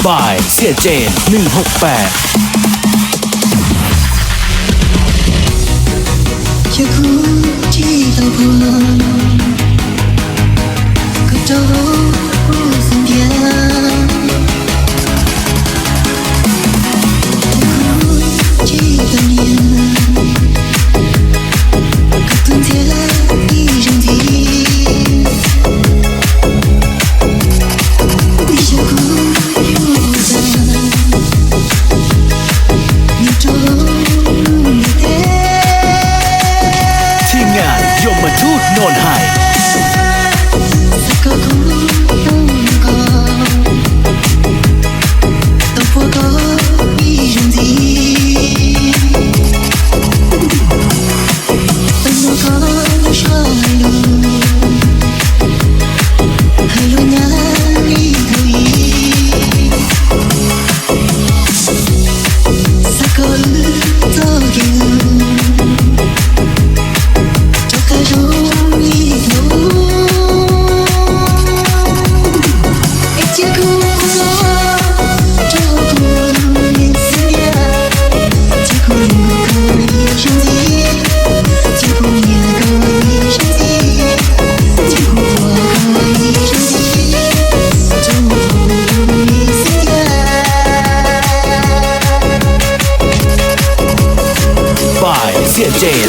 บายเสียเจน168却哭泣到破，可找不分辨。哭泣的年，可冬天一整天。你想哭又在，你找你的。ทีมงานยมทูตโนนไฮเสียเจน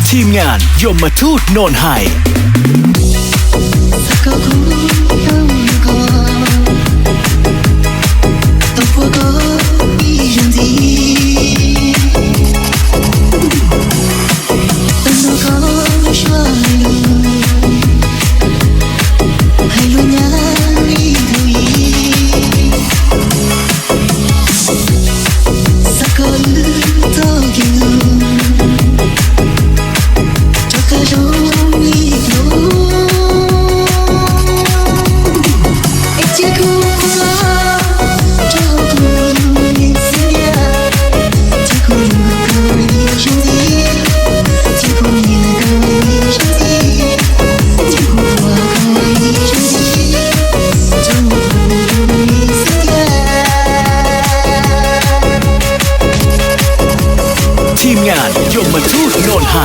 ทีมงานยมทูตโนนไฮทีมงานยมทูตโนนไฮ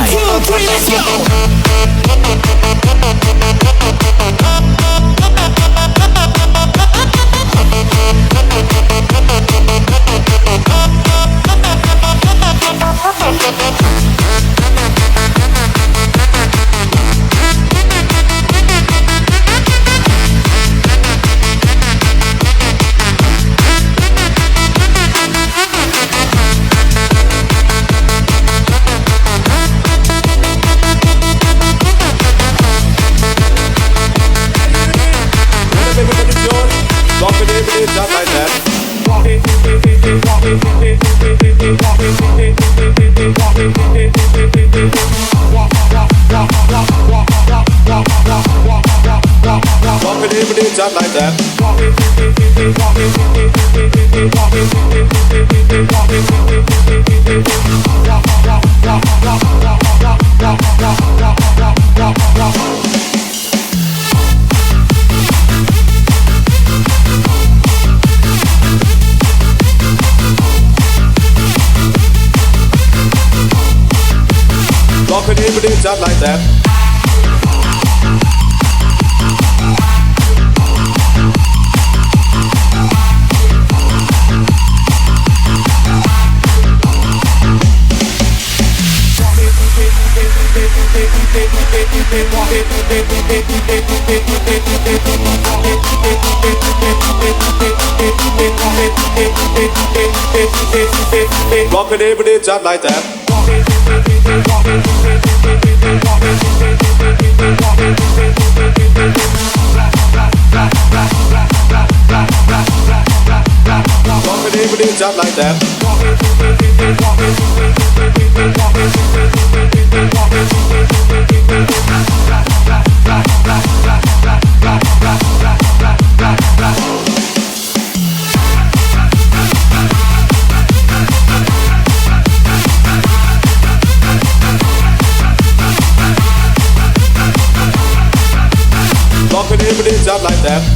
Just like that. Walk it in, just like that. Walk it in, just like that. just like that. Rockin' every day just like that.